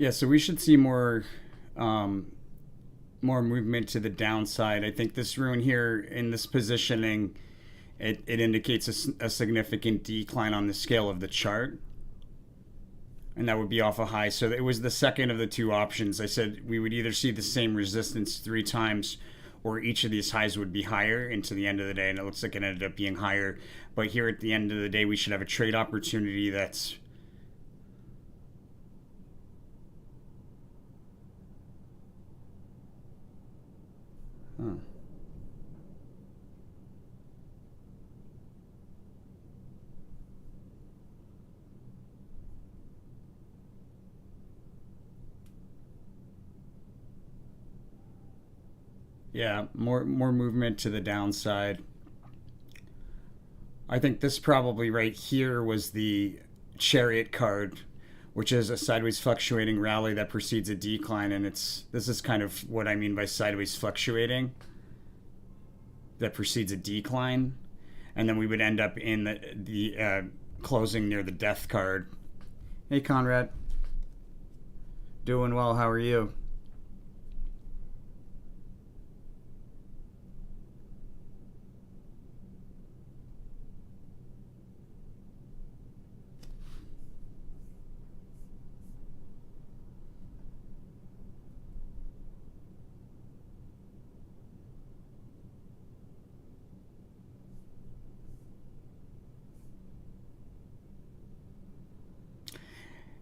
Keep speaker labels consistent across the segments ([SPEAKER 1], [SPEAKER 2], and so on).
[SPEAKER 1] Yeah, so we should see um, more movement to the downside. I think this ruin here in this positioning, it indicates a significant decline on the scale of the chart, and that would be off a high. So it was the second of the two options. I said we would either see the same resistance three times, or each of these highs would be higher into the end of the day, and it looks like it ended up being higher. But here at the end of the day, we should have a trade opportunity that's huh. Yeah, more movement to the downside. I think this probably right here was the chariot card, which is a sideways fluctuating rally that precedes a decline, and it's this is kind of what I mean by sideways fluctuating that precedes a decline, and then we would end up in the closing near the death card. Hey Conrad, doing well. How are you?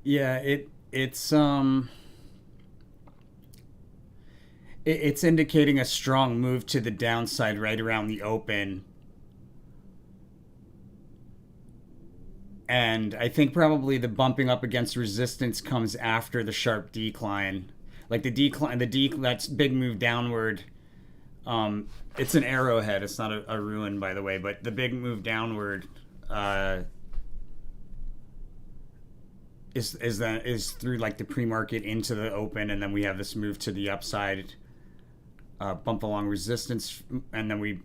[SPEAKER 1] Yeah, it's indicating a strong move to the downside right around the open. And I think probably the bumping up against resistance comes after the sharp decline. Like that's big move downward. It's an arrowhead. It's not a ruin, by the way. But the big move downward uh, is through like the pre-market into the open, and then we have this move to the upside, bump along resistance, and then we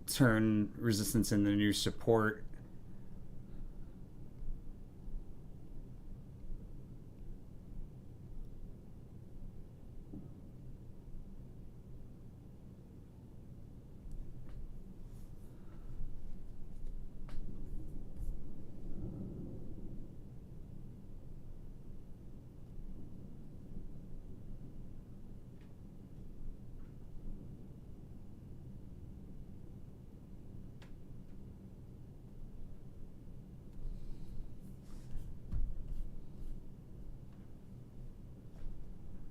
[SPEAKER 1] turn resistance into new support.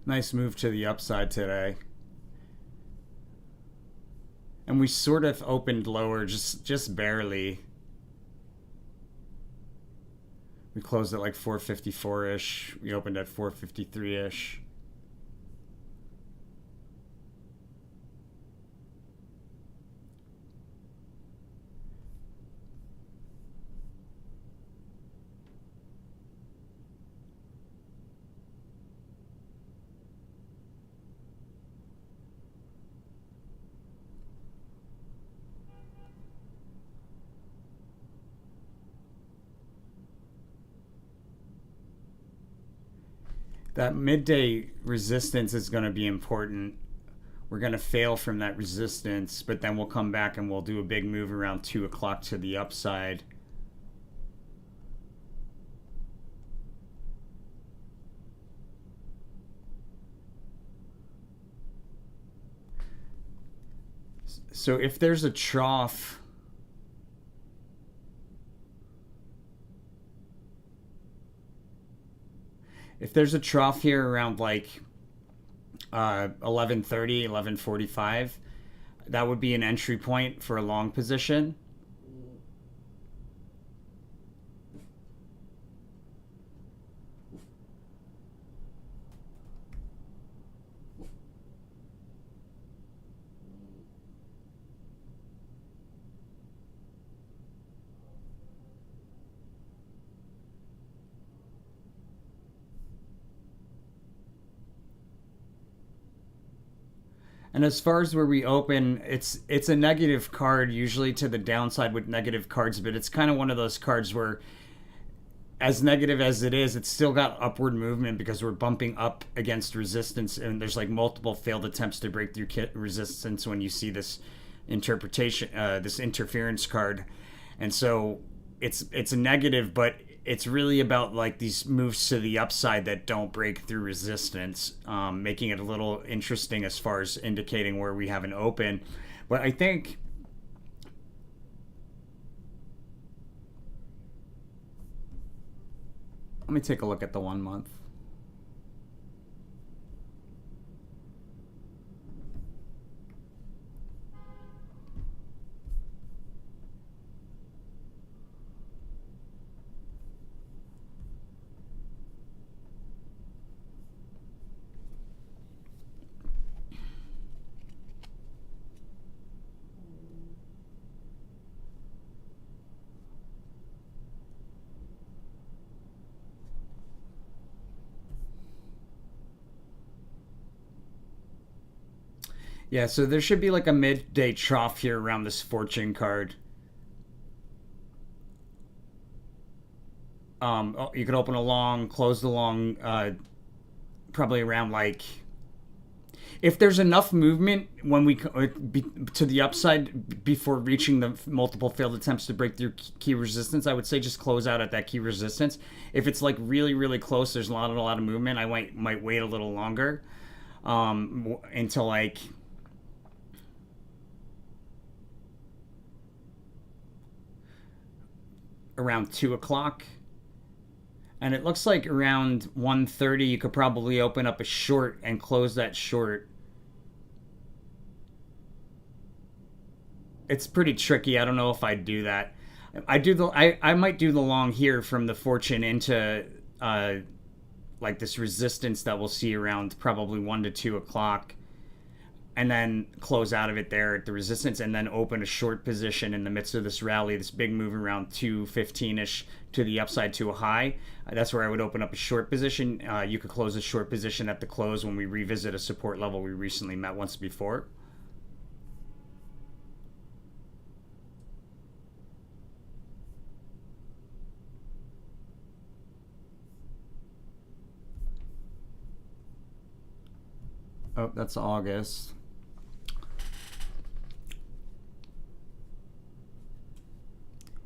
[SPEAKER 1] Nice move to the upside today. And we sort of opened lower, just barely. We closed at like 454 ish. We opened at 453 ish. That midday resistance is going to be important. We're going to fail from that resistance, but then we'll come back and we'll do a big move around 2 o'clock to the upside. So if there's a trough, if there's a trough here around like 11:30, 11:45, that would be an entry point for a long position. And as far as where we open, it's a negative card usually to the downside with negative cards, but it's kind of one of those cards where as negative as it is, it's still got upward movement because we're bumping up against resistance, and there's like multiple failed attempts to break through resistance when you see this interpretation, this interference card, and so it's a negative, but it's really about like these moves to the upside that don't break through resistance, making it a little interesting as far as indicating where we have an open. But I think let me take a look at the 1 month. Yeah, so there should be like a midday trough here around this fortune card. You could open a long, close the long, probably around like, if there's enough movement when we to the upside before reaching the multiple failed attempts to break through key resistance, I would say just close out at that key resistance. If it's like really really close, there's a lot of movement, I might wait a little longer, until like around 2 o'clock. And it looks like around 1:30 you could probably open up a short and close that short. It's pretty tricky. I don't know if I'd do that. I might do the long here from the fortune into like this resistance that we'll see around probably 1 to 2 o'clock, and then close out of it there at the resistance, and then open a short position in the midst of this rally, this big move around 215-ish to the upside to a high. That's where I would open up a short position. You could close a short position at the close when we revisit a support level we recently met once before. Oh, that's August.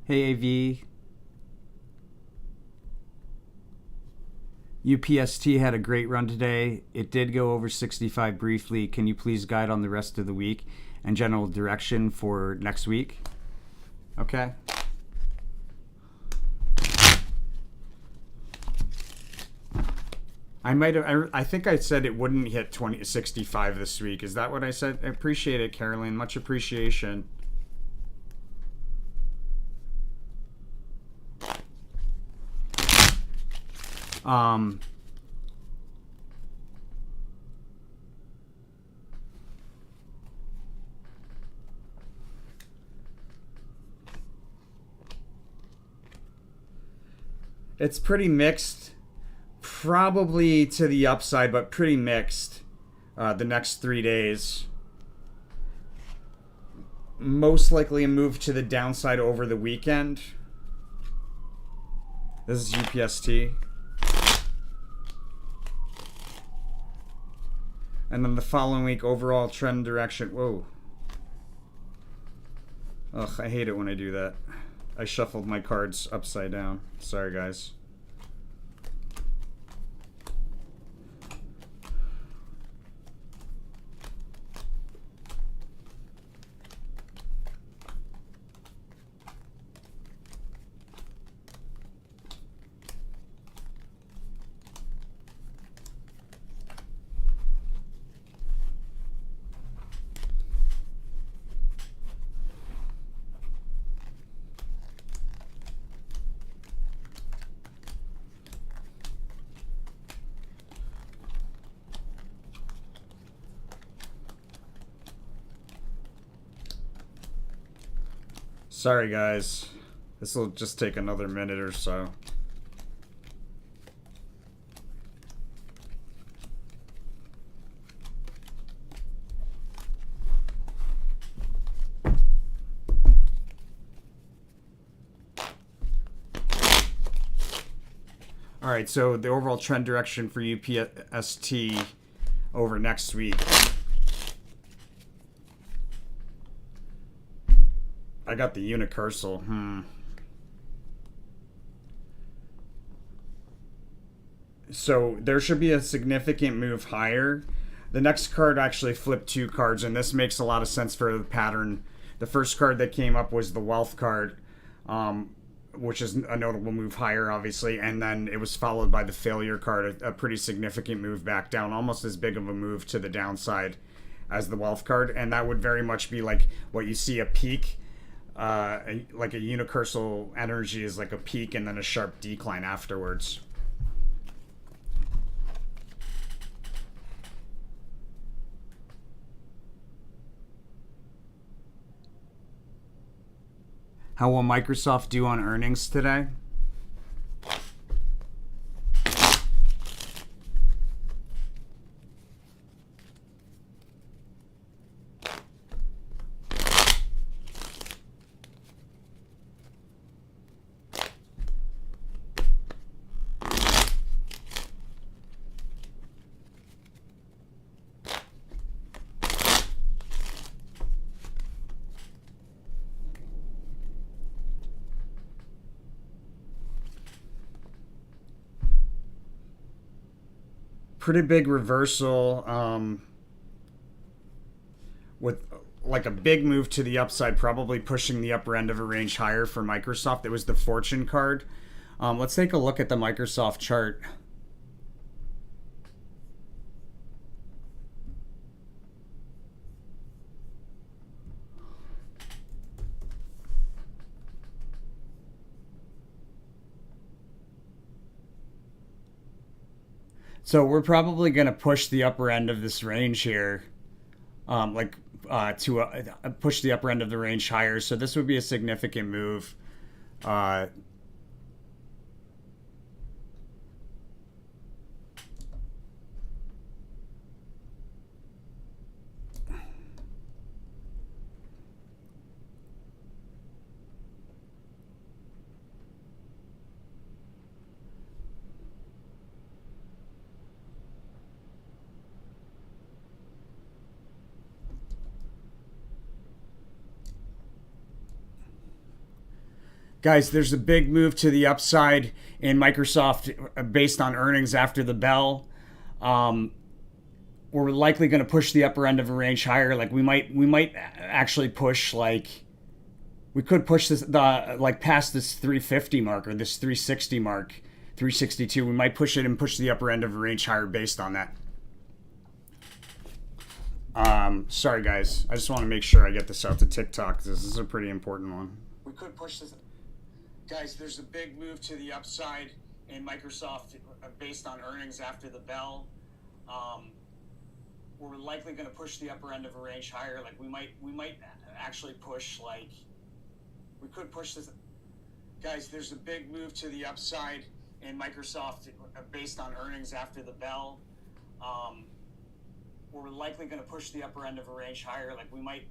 [SPEAKER 1] Hey, AV. UPST had a great run today. It did go over 65 briefly. Can you please guide on the rest of the week and general direction for next week? Okay. I think I said it wouldn't hit 65 this week. Is that what I said? I appreciate it, Caroline. Much appreciation. It's pretty mixed. Probably to the upside, but pretty mixed the next 3 days. Most likely a move to the downside over the weekend. This is UPST. And then the following week, overall trend direction. Whoa. Ugh, I hate it when I do that. I shuffled my cards upside down. Sorry, guys. Sorry, guys. This will just take another minute or so. All right, so the overall trend direction for UPST over next week. I got the unicursal. So there should be a significant move higher. The next card actually flipped two cards, and this makes a lot of sense for the pattern. The first card that came up was the wealth card, which is a notable move higher, obviously, and then it was followed by the failure card, a pretty significant move back down, almost as big of a move to the downside as the wealth card, and that would very much be like what you see a peak, like a unicursal energy is like a peak and then a sharp decline afterwards. How will Microsoft do on earnings today? Pretty big reversal, with like a big move to the upside, probably pushing the upper end of a range higher for Microsoft. It was the fortune card. Let's take a look at the Microsoft chart. So we're probably going to push the upper end of this range here, to push the upper end of the range higher. So this would be a significant move. Guys, there's a big move to the upside in Microsoft based on earnings after the bell. We're likely going to push the upper end of a range higher. Like we might actually push we could push this past this 350 mark or this 360 mark, 362. We might push it and push the upper end of a range higher based on that. Sorry guys, I just want to make sure I get this out to TikTok because this is a pretty important one. We could push this. Guys, there's a big move to the upside in Microsoft based on earnings after the bell. We're likely going to push the upper end of a range higher. Like we might actually push we could push this. Guys, there's a big move to the upside in Microsoft based on earnings after the bell. We're likely going to push the upper end of a range higher. Like we might.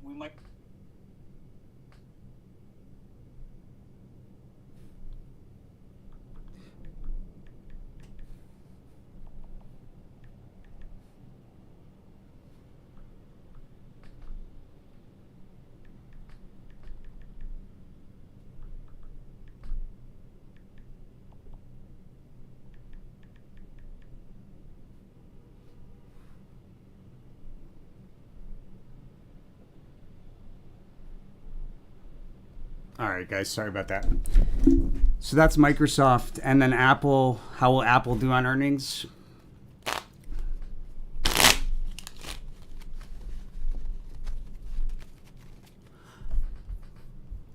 [SPEAKER 1] All right, guys, sorry about that. So that's Microsoft, and then Apple. How will Apple do on earnings?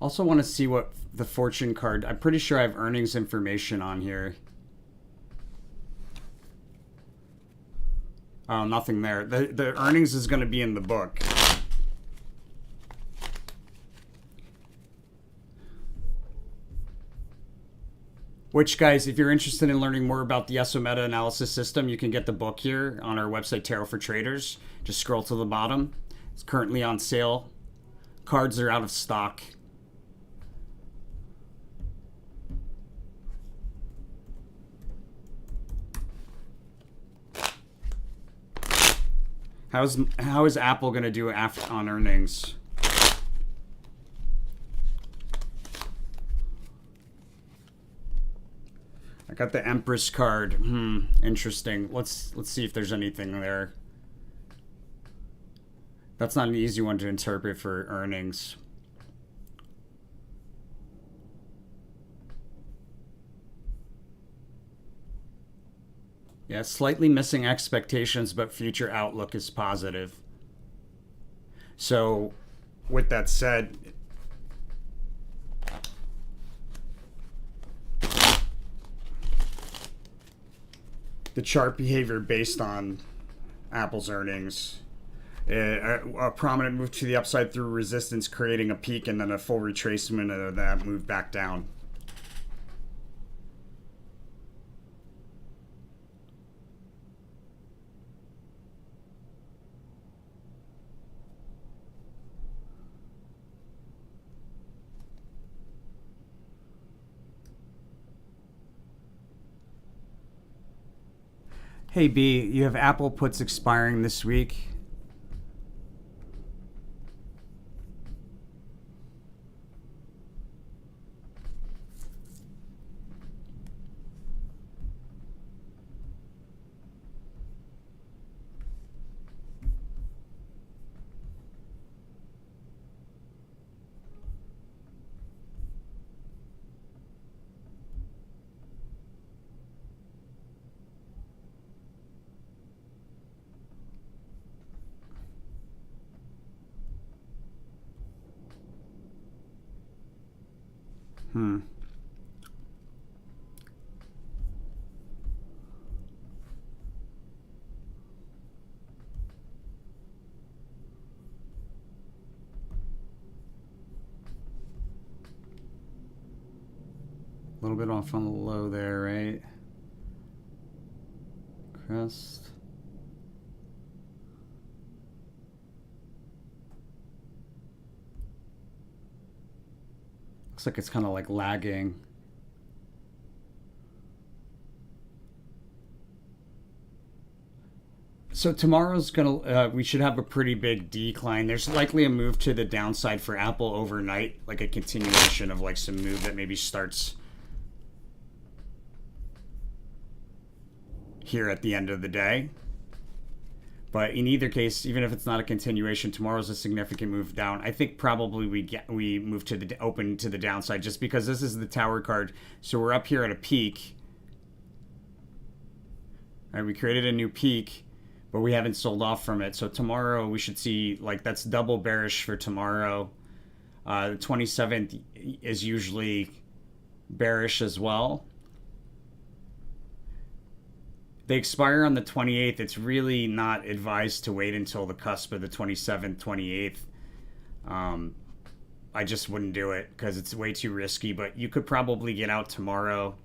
[SPEAKER 1] Also want to see what the fortune card. I'm pretty sure I have earnings information on here. Oh, nothing there. The earnings is going to be in the book. Which, guys, if you're interested in learning more about the ESO meta analysis system, you can get the book here on our website, Tarot for Traders. Just scroll to the bottom. It's currently on sale. Cards are out of stock. How is Apple going to do after on earnings? I got the Empress card. Interesting. Let's see if there's anything there. That's not an easy one to interpret for earnings. Yeah, slightly missing expectations, but future outlook is positive. So, with that said, the chart behavior based on Apple's earnings, a prominent move to the upside through resistance, creating a peak, and then a full retracement of that move back down. Hey B, you have Apple puts expiring this week. A little bit off on the low there, right? Crest. Looks like it's kind of like lagging. So tomorrow's gonna, we should have a pretty big decline. There's likely a move to the downside for Apple overnight, like a continuation of like some move that maybe starts here at the end of the day. But in either case, even if it's not a continuation, tomorrow's a significant move down. I think probably we move to the open to the downside just because this is the tower card. So we're up here at a peak. All right, we created a new peak, but we haven't sold off from it. So tomorrow we should see, like, that's double bearish for tomorrow. The 27th is usually bearish as well. They expire on the 28th. It's really not advised to wait until the cusp of the 27th, 28th. I just wouldn't do it because it's way too risky, but you could probably get out tomorrow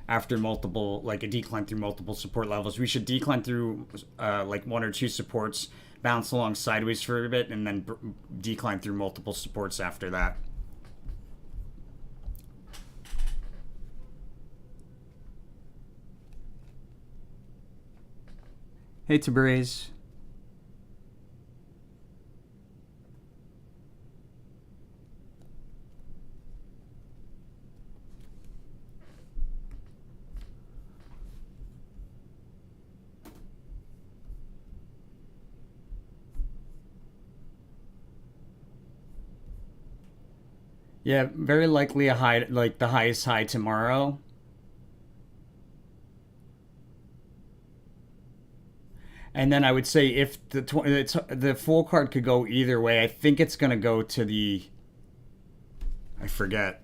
[SPEAKER 1] after multiple, like a decline through multiple support levels. We should decline through like one or two supports, bounce along sideways for a bit, and then decline through multiple supports after that. Hey, Tabriz. Yeah, very likely a high, like the highest high tomorrow. And then I would say if the full card could go either way, I think it's going to go to the, I forget.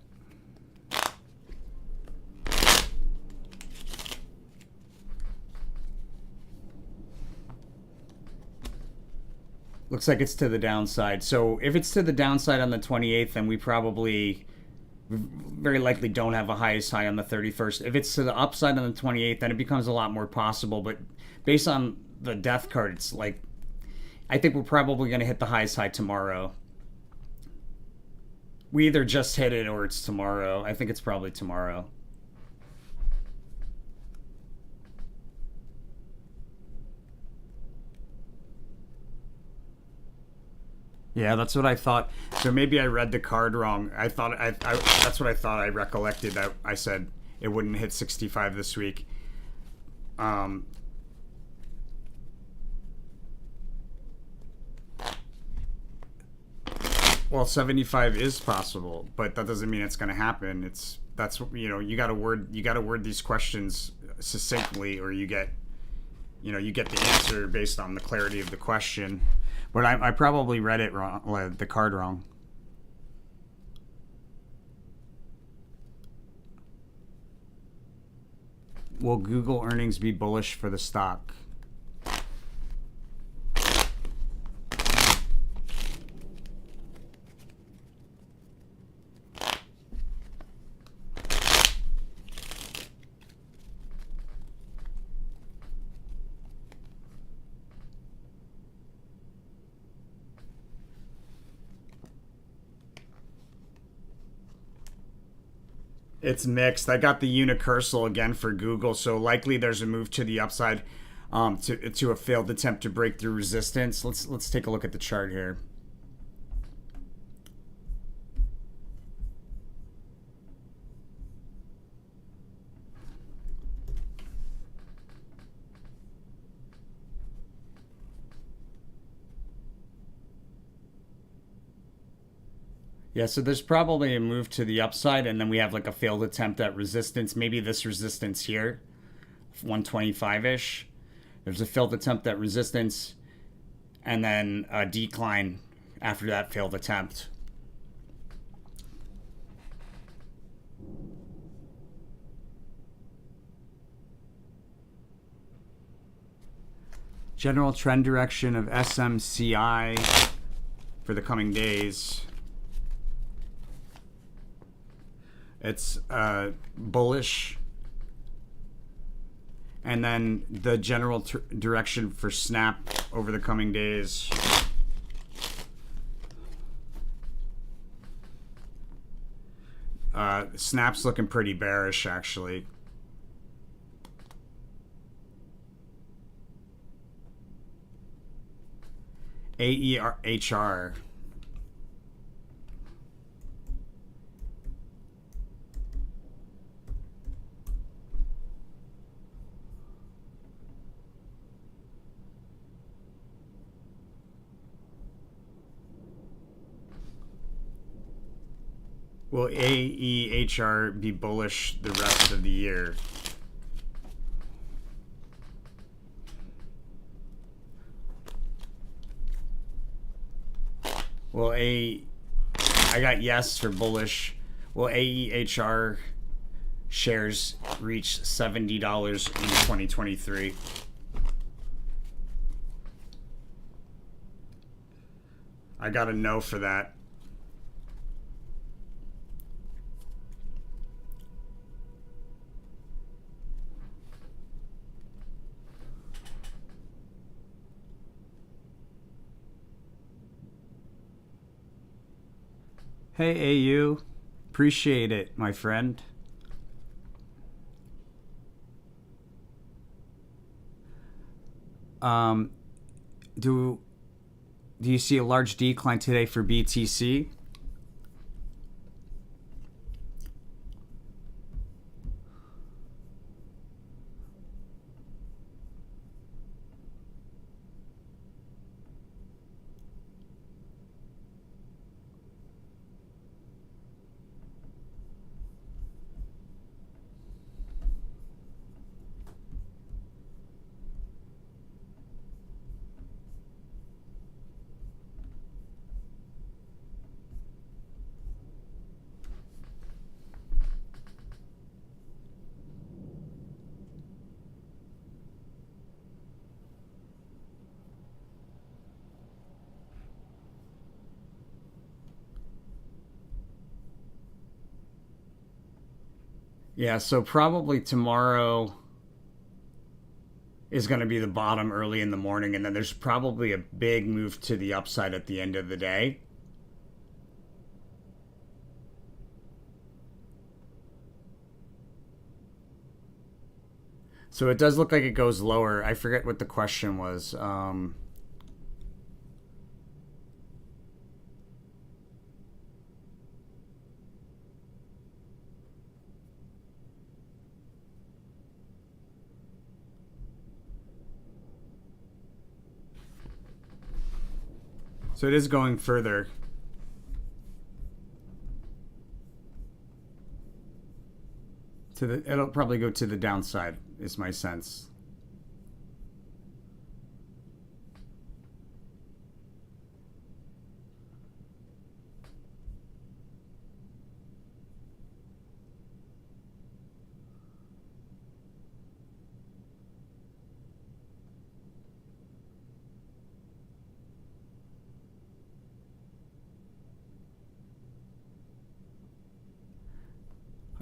[SPEAKER 1] Looks like it's to the downside. So if it's to the downside on the 28th, then we probably very likely don't have a highest high on the 31st. If it's to the upside on the 28th, then it becomes a lot more possible. But based on the death card, it's like, I think we're probably going to hit the highest high tomorrow. We either just hit it or it's tomorrow. I think it's probably tomorrow. Yeah, that's what I thought. So maybe I read the card wrong. I that's what I thought. I recollected that I said it wouldn't hit 65 this week. Um, well, 75 is possible, but that doesn't mean it's going to happen. That's you got to word these questions succinctly, or you get the answer based on the clarity of the question. But I probably read it wrong, the card wrong. Will Google earnings be bullish for the stock? It's mixed. I got the unicursal again for Google, so likely there's a move to the upside, to a failed attempt to break through resistance. Let's take a look at the chart here. Yeah, so there's probably a move to the upside, and then we have like a failed attempt at resistance. Maybe this resistance here, 125 ish. There's a failed attempt at resistance, and then a decline after that failed attempt. General trend direction of SMCI for the coming days. It's bullish. And then the general direction for Snap over the coming days. Snap's looking pretty bearish, actually. AEHR. Will AEHR be bullish the rest of the year? I got yes for bullish. Will AEHR shares reach $70 in 2023? I got a no for that. Hey, AU. Appreciate it, my friend. Do you see a large decline today for BTC? Yeah, so probably tomorrow is going to be the bottom early in the morning, and then there's probably a big move to the upside at the end of the day. So it does look like it goes lower. I forget what the question was. So it is going further. It'll probably go to the downside, is my sense.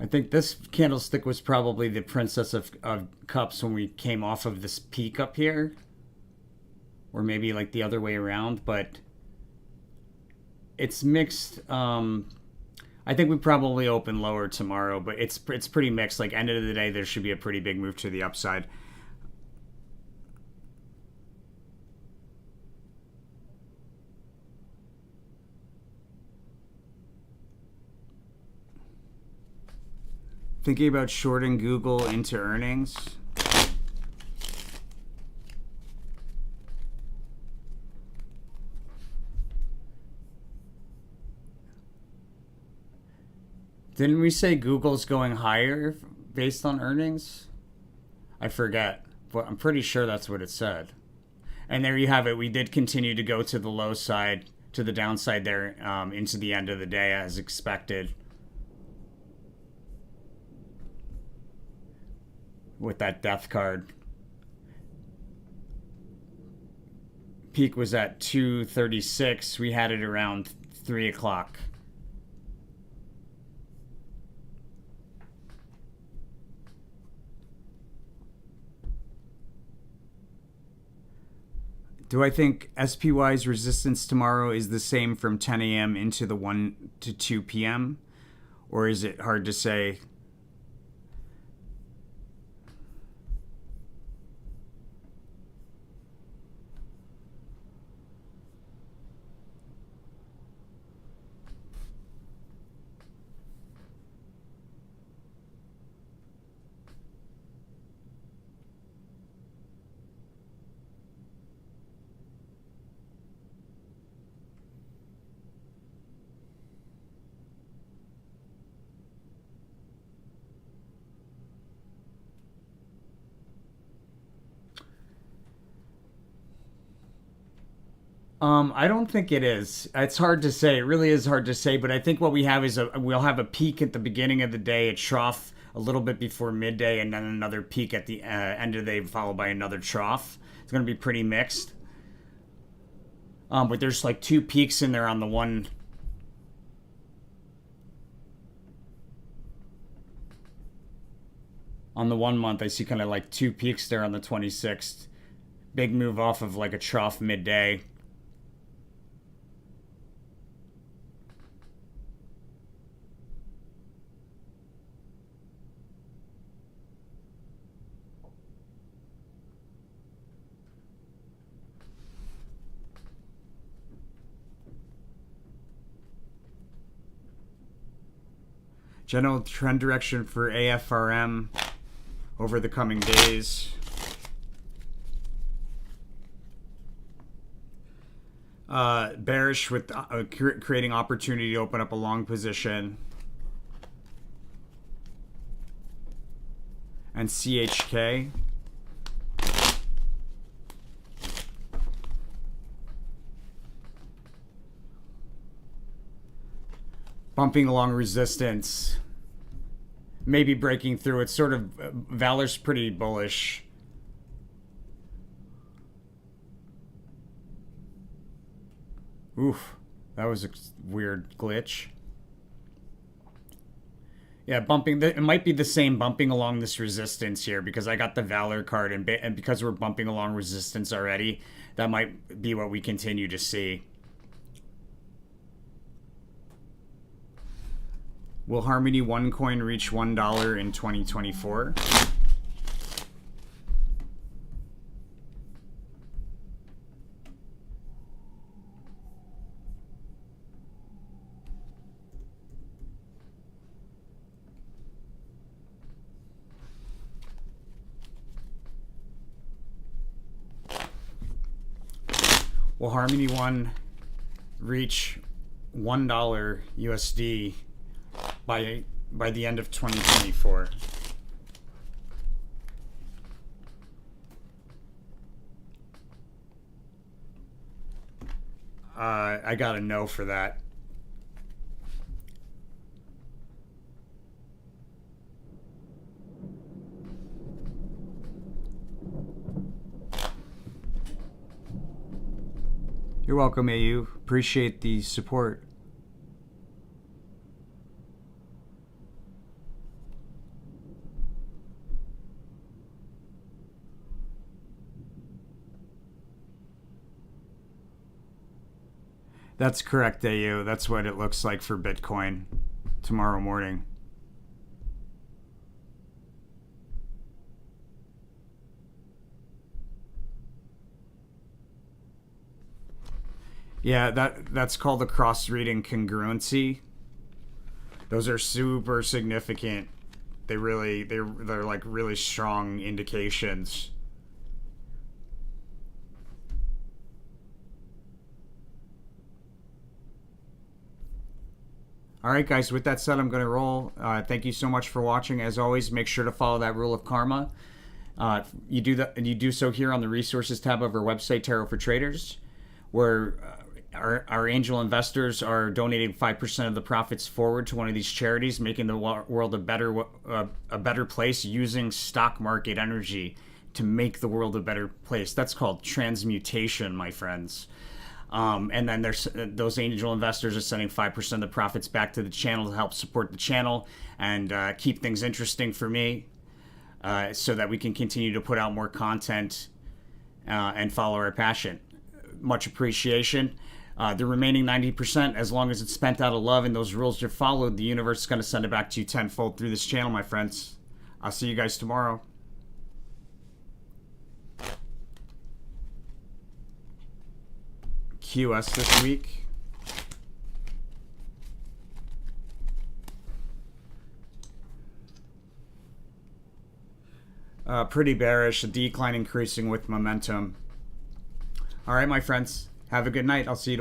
[SPEAKER 1] I think this candlestick was probably the Princess of Cups when we came off of this peak up here. Or maybe like the other way around, but it's mixed. I think we probably open lower tomorrow, but it's pretty mixed. Like end of the day, there should be a pretty big move to the upside. Thinking about shorting Google into earnings. Didn't we say Google's going higher based on earnings? I forget, but I'm pretty sure that's what it said. And there you have it. We did continue to go to the low side, to the downside there, into the end of the day as expected. With that death card. Peak was at 2:36. We had it around 3 o'clock. Do I think SPY's resistance tomorrow is the same from 10 a.m. into the 1 to 2 p.m.? Or is it hard to say? I don't think it is. It's hard to say. It really is hard to say. But I think what we have is we'll have a peak at the beginning of the day, a trough a little bit before midday, and then another peak at the end of the day, followed by another trough. It's going to be pretty mixed. But there's like two peaks in there on the one. On the 1 month, I see kind of like two peaks there on the 26th. Big move off of like a trough midday. General trend direction for AFRM over the coming days. Bearish with creating opportunity to open up a long position. And CHK. Bumping along resistance. Maybe breaking through. It's sort of, Valor's pretty bullish. Oof, that was a weird glitch. Yeah, bumping. It might be the same bumping along this resistance here because I got the Valor card, and because we're bumping along resistance already, that might be what we continue to see. Will Harmony OneCoin reach $1 in 2024? Well, Harmony One reach $1 USD by the end of 2024. I got a no for that. You're welcome, AU. Appreciate the support. That's correct, AU. That's what it looks like for Bitcoin tomorrow morning. Yeah, that's called the cross-reading congruency. Those are super significant. They're like really strong indications. All right, guys, with that said, I'm going to roll. Thank you so much for watching. As always, make sure to follow that rule of karma. You do that, and you do so here on the resources tab of our website, Tarot for Traders, where our angel investors are donating 5% of the profits forward to one of these charities, making the world a better place using stock market energy to make the world a better place. That's called transmutation, my friends. And then those angel investors are sending 5% of the profits back to the channel to help support the channel and keep things interesting for me, so that we can continue to put out more content and follow our passion. Much appreciation. The remaining 90%, as long as it's spent out of love and those rules are followed, the universe is going to send it back to you tenfold through this channel, my friends. I'll see you guys tomorrow. QS this week. Pretty bearish, a decline increasing with momentum. All right, my friends, have a good night. I'll see you tomorrow.